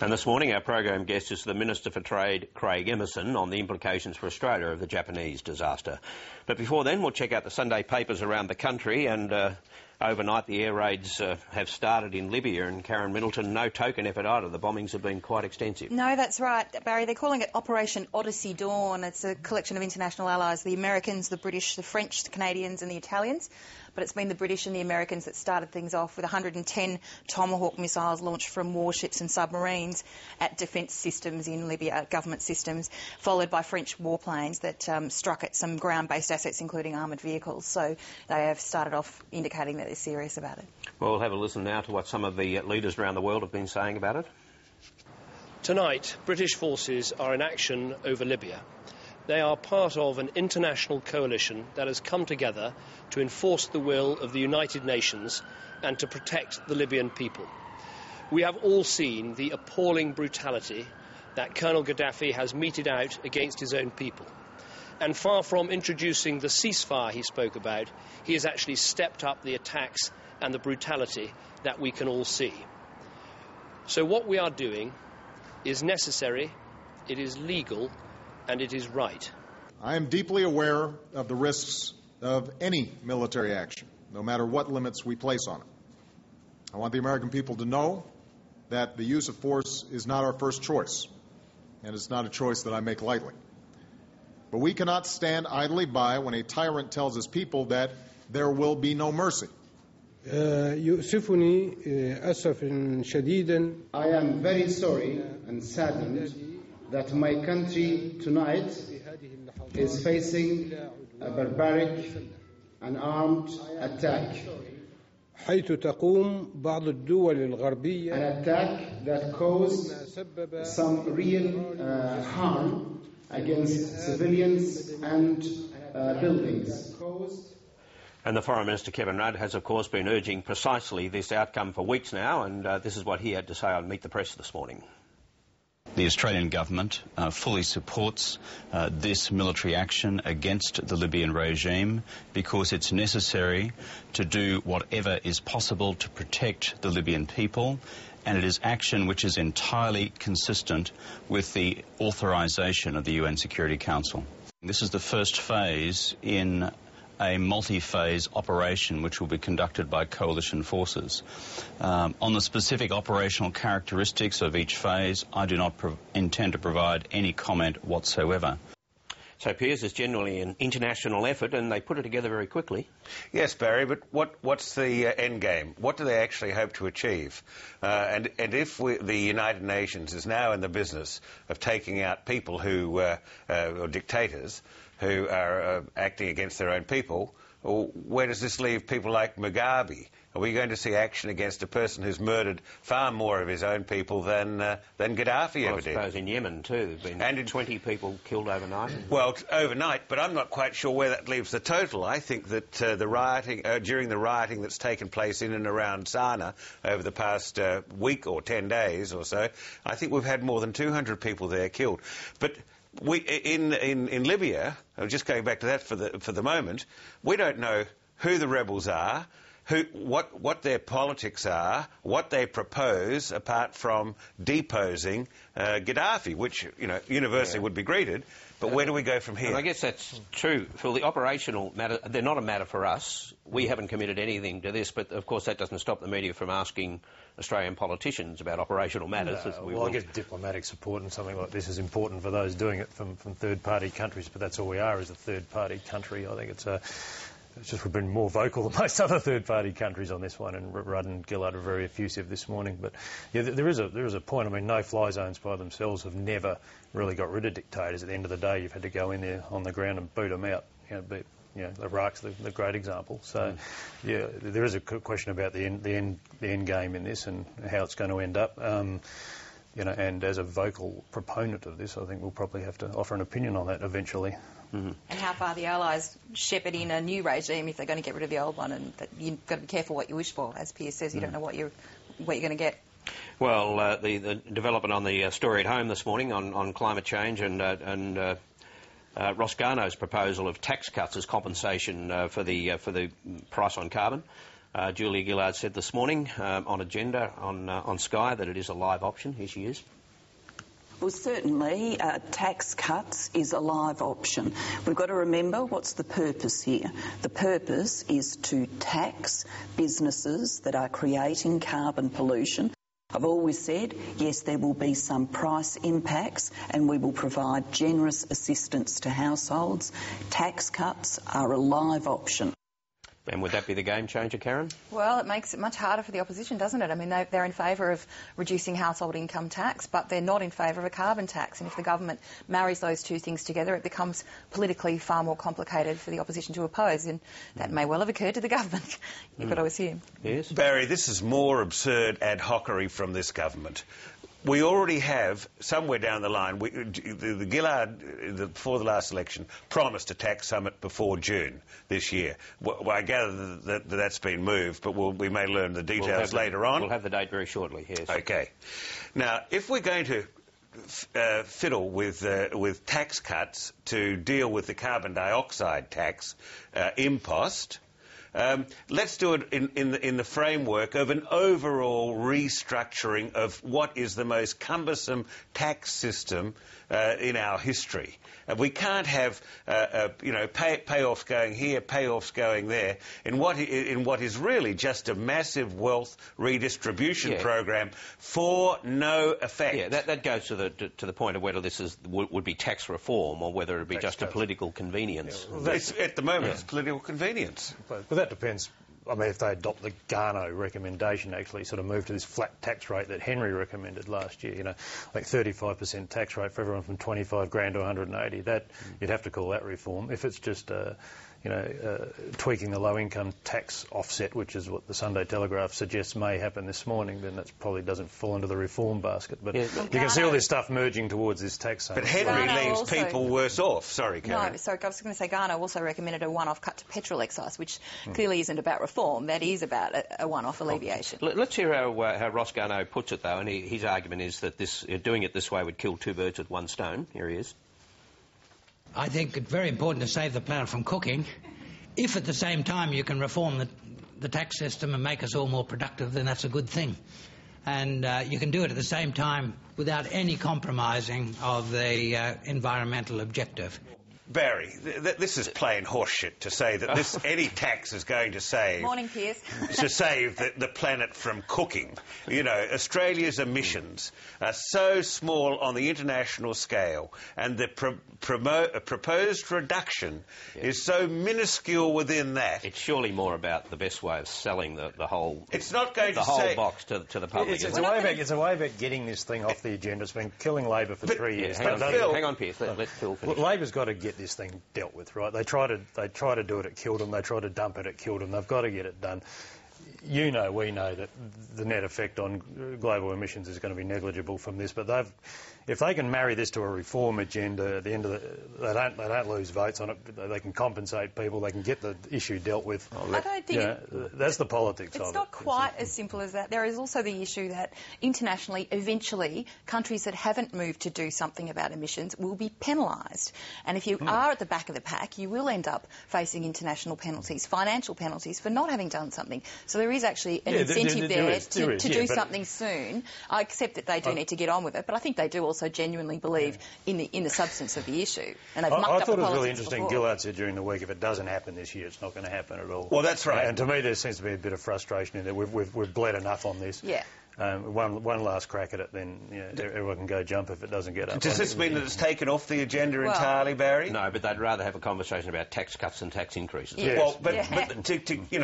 And this morning our program guest is the Minister for Trade, Craig Emerson, on the implications for Australia of the Japanese disaster. But before then, we'll check out the Sunday papers around the country, and overnight the air raids have started in Libya, and Karen Middleton, no token effort either. The bombings have been quite extensive. No, that's right, Barry. They're calling it Operation Odyssey Dawn. It's a collection of international allies, the Americans, the British, the French, the Canadians and the Italians. But it's been the British and the Americans that started things off with 110 Tomahawk missiles launched from warships and submarines at defence systems in Libya, government systems, followed by French warplanes that struck at some ground-based assets, including armoured vehicles. So they have started off indicating that they're serious about it. Well, we'll have a listen now to what some of the leaders around the world have been saying about it. Tonight, British forces are in action over Libya. They are part of an international coalition that has come together to enforce the will of the United Nations and to protect the Libyan people. We have all seen the appalling brutality that Colonel Gaddafi has meted out against his own people. And far from introducing the ceasefire he spoke about, he has actually stepped up the attacks and the brutality that we can all see. So what we are doing is necessary, it is legal, and it is right. I am deeply aware of the risks of any military action, no matter what limits we place on it. I want the American people to know that the use of force is not our first choice, and it's not a choice that I make lightly. But we cannot stand idly by when a tyrant tells his people that there will be no mercy. يؤسفني أسفا شديدا. I am very sorry and saddened that my country tonight is facing a barbaric and armed attack. حيث تقوم بعض الدول الغربية. An attack that caused some real harm against civilians and buildings. And the Foreign Minister, Kevin Rudd, has of course been urging precisely this outcome for weeks now, and this is what he had to say on Meet the Press this morning. The Australian government fully supports this military action against the Libyan regime because it's necessary to do whatever is possible to protect the Libyan people, and it is action which is entirely consistent with the authorisation of the UN Security Council. This is the first phase in a multi-phase operation which will be conducted by coalition forces. On the specific operational characteristics of each phase, I do not intend to provide any comment whatsoever. So, Piers, it's generally an international effort, and they put it together very quickly. Yes, Barry, but what's the end game? What do they actually hope to achieve? And if the United Nations is now in the business of taking out people who, or dictators, who are acting against their own people, where does this leave people like Mugabe? Are we going to see action against a person who's murdered far more of his own people than Gaddafi ever did? I suppose in Yemen too, there have been 20 people killed overnight. Well, overnight, but I'm not quite sure where that leaves the total. I think that the rioting, during the rioting that's taken place in and around Sana'a over the past week or 10 days or so, I think we've had more than 200 people there killed. But in Libya, just going back to that for the moment, we don't know who the rebels are, what their politics are, what they propose, apart from deposing Gaddafi, which universally would be greeted. But where do we go from here? And I guess that's true. For the operational matter, they're not a matter for us. We haven't committed anything to this, but of course that doesn't stop the media from asking Australian politicians about operational matters. No, I guess diplomatic support and something like this is important for those doing it from third-party countries, but that's all we are, is a third-party country. I think it's just we've been more vocal than most other third-party countries on this one, and Rudd and Gillard are very effusive this morning. But yeah, there is a point. I mean, no-fly zones by themselves have never really got rid of dictators. At the end of the day, you've had to go in there on the ground and boot them out. Iraq's the great example. So, yeah, there is a question about the end game in this and how it's going to end up. And as a vocal proponent of this, I think we'll probably have to offer an opinion on that eventually. Mm-hmm. And how far the Allies shepherd in a new regime if they're going to get rid of the old one, and that you've got to be careful what you wish for. As Piers says, you don't know what you're going to get. Well, the development on the story at home this morning on climate change and Ross Garnaut's proposal of tax cuts as compensation for the price on carbon. Julia Gillard said this morning on Agenda on Sky that it is a live option. Here she is. Well, certainly tax cuts is a live option. We've got to remember what's the purpose here. The purpose is to tax businesses that are creating carbon pollution. I've always said, yes, there will be some price impacts and we will provide generous assistance to households. Tax cuts are a live option. And would that be the game changer, Karen? Well, it makes it much harder for the opposition, doesn't it? I mean, they're in favour of reducing household income tax, but they're not in favour of a carbon tax. And if the government marries those two things together, it becomes politically far more complicated for the opposition to oppose. And that may well have occurred to the government, you've got to assume. Yes. Barry, this is more absurd ad hocery from this government. We already have, somewhere down the line, the Gillard, before the last election, promised a tax summit before June this year. Well, I gather that that's been moved, but we may learn the details later on. We'll have the date very shortly, yes. OK. Now, if we're going to fiddle with tax cuts to deal with the carbon dioxide tax impost, let's do it in the framework of an overall restructuring of what is the most cumbersome tax system in our history. We can't have, payoffs going here, payoffs going there, in what is really just a massive wealth redistribution program for no effect. Yeah, that goes to the point of whether this would be tax reform or whether it would be just a political convenience. Yeah, well, at the moment, it's political convenience. But that depends. I mean, if they adopt the Garnaut recommendation, actually sort of move to this flat tax rate that Henry recommended last year, like 35% tax rate for everyone from 25 grand to 180, that you'd have to call that reform. If it's just tweaking the low-income tax offset, which is what the Sunday Telegraph suggests may happen this morning, then that probably doesn't fall into the reform basket. But you can see all this stuff merging towards this tax summit. But Henry leaves people worse off. Sorry, Karen. No, sorry, I was going to say Garnaut also recommended a one-off cut to petrol excise, which clearly isn't about reform. That is about a one-off alleviation. Let's hear how Ross Garnaut puts it, though, and his argument is that doing it this way would kill two birds with one stone. Here he is. I think it's very important to save the planet from cooking. If at the same time you can reform the tax system and make us all more productive, then that's a good thing. And you can do it at the same time without any compromising of the environmental objective. Barry, this is plain horseshit to say that any tax is going to save... Morning, Piers. ...to save the planet from cooking. Australia's emissions are so small on the international scale, and the proposed reduction is so minuscule within that. It's surely more about the best way of selling the whole... It's not going to whole box to the public. It's a way about getting this thing off the agenda. It's been killing Labor for 3 years. Hang on, Piers. Let Phil finish. Labor's got to get this thing dealt with, right? They try to do it, it killed them. They try to dump it, it killed them. They've got to get it done. We know that the net effect on global emissions is going to be negligible from this, but if they can marry this to a reform agenda, at the end of they don't lose votes on it. They can compensate people. They can get the issue dealt with. I don't think that's the politics of it. It's not quite as simple as that. There is also the issue that internationally, eventually, countries that haven't moved to do something about emissions will be penalised. And if you are at the back of the pack, you will end up facing international penalties, financial penalties, for not having done something. So there is actually an incentive there to do something soon. I accept that they do need to get on with it, but I think they do also genuinely believe in the substance of the issue. And they've mucked up the politics. I thought it was really interesting. Gillard said during the week, if it doesn't happen this year, it's not going to happen at all. Well, that's right. And to me, there seems to be a bit of frustration in there. We've bled enough on this. Yeah. One last crack at it, then everyone can go jump if it doesn't get up. Does this mean that it's taken off the agenda entirely, Barry? No, but they'd rather have a conversation about tax cuts and tax increases. Yes. Well, but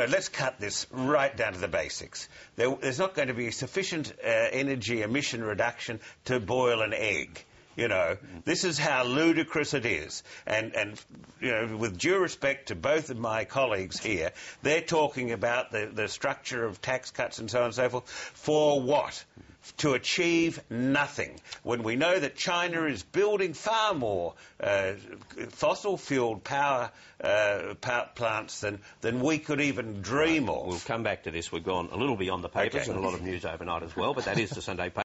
let's cut this right down to the basics. There's not going to be sufficient energy emission reduction to boil an egg. This is how ludicrous it is. And with due respect to both of my colleagues here, they're talking about the structure of tax cuts and so on and so forth. For what? To achieve nothing, when we know that China is building far more fossil-fuelled power plants than we could even dream of. We'll come back to this. We've gone a little beyond the papers and a lot of news overnight as well, but that is the Sunday paper.